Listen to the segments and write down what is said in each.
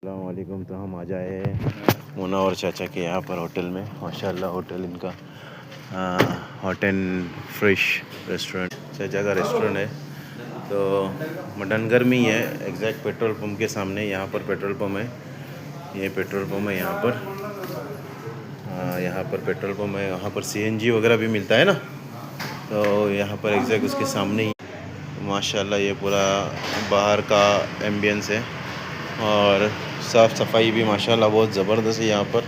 अस्सलामुअलैकुम। तो हम आ जाए मुनव्वर चाचा के यहाँ पर होटल में। माशाल्लाह होटल इनका हॉट एंड फ्रेश रेस्टोरेंट चाचा का रेस्टोरेंट है। तो मडनगर में ही है, एग्जैक्ट पेट्रोल पंप के सामने। यहाँ पर पेट्रोल पंप है, ये पेट्रोल पंप है यहाँ पर। यहाँ पर पेट्रोल पंप है, यहाँ पर सीएनजी वगैरह भी मिलता है ना। तो यहाँ पर एग्जैक्ट उसके सामने ही माशाल्लाह ये पूरा बाहर का एम्बियंस है और साफ़ सफाई भी माशाल्लाह बहुत ज़बरदस्त है यहाँ पर।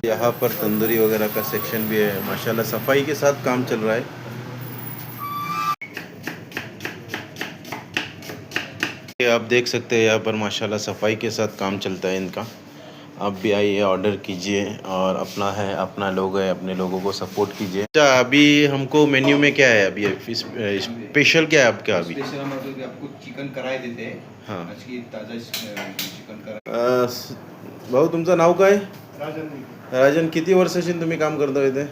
यहाँ पर तंदूरी वगैरह का सेक्शन भी है, माशाल्लाह सफाई के साथ काम चल रहा है। ये आप देख सकते हैं यहाँ पर माशाल्लाह सफाई के साथ काम चलता है इनका। आप भी आइए, ऑर्डर कीजिए और अपना है, अपना लोग है, अपने लोगों को सपोर्ट कीजिए। अच्छा, अभी हमको मेन्यू में क्या है? अभी स्पेशल क्या है आपका? अभी स्पेशल हम आपको चिकन कढाई देते हैं। हां, आज ताजा चिकन कढाई। भाऊ तुमचं नाव काय? राजन राजन, किती वर्षाची तुम्ही काम करता इथे?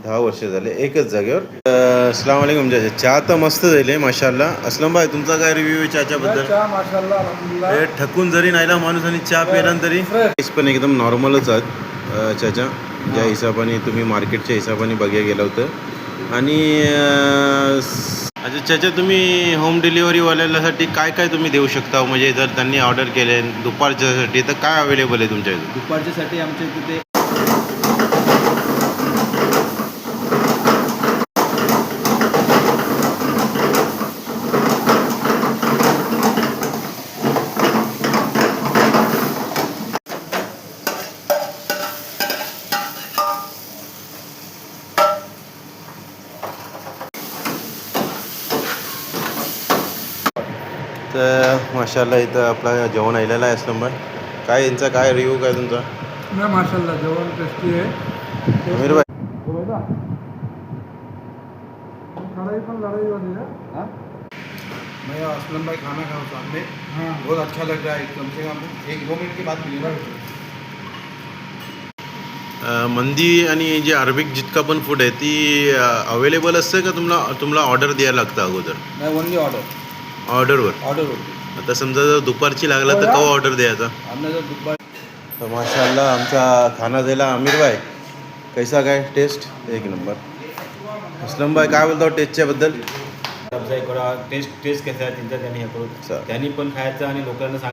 10 वर्ष झाले एकच जागेवर। अस्सलाम वालेकुम चाचा। चहा तर मस्त झाले माशाल्लाह। असलम भाई, तुमचा काय रिव्ह्यू आहे चहाच्याबद्दल? चहा माशाल्लाह अल्हम्दुलिल्लाह. हे ठकून जरी नाहीला माणूस आणि चहा प्यायला तरी प्राईस पण एकदम नॉर्मलच आहेत चाचा, ज्या हिशोबाने तुम्ही मार्केटच्या हिशोबाने बघायला गेलं होतं। आणि अच्छा चाचा, तुम्ही होम डिलिव्हरीवाल्यासाठी काय काय तुम्ही देऊ शकता? म्हणजे जर त्यांनी ऑर्डर केले दुपारच्यासाठी तर काय अवेलेबल आहे तुमच्या इथे? दुपारच्यासाठी आमच्या तिथे तर माशाल्लाह इथं आपला जेवण आलेलं आहे असलं भाई। काय यांचा काय रिव्ह्यू काय तुमचा? ना माशाल्लाह जेवण टेस्टी है। अमीर भाई कढ़ाई पण लड़ाई वाली है। हाँ, मैं असलम भाई खाना खाऊँ सामने। हाँ, बहुत अच्छा लग रहा है। कम से कम 1-2 मिनट के बाद मिलेगा। मंदी आणि जे अरबिक जितका पण फूड आहे ती अवेलेबल असते का? तुम्हाला ऑर्डर द्यायला लागतं अगोदर? नाही, ओनली ऑर्डरवर? ऑर्डर होती। आता समजा जर दुपारची लागला तर केव्हा ऑर्डर द्यायचा? हमने जर दुपार तर माशाल्लाह आमचा खाना दिला अमीर भाई। कैसा काय टेस्ट? एक नंबर। असलम भाई काय बोलतो टेस्टच्याबद्दल? टेस्ट कैसा आहे त्यांचा त्यांनी हे करू, त्यांनी पण खायचं आणि लोकांना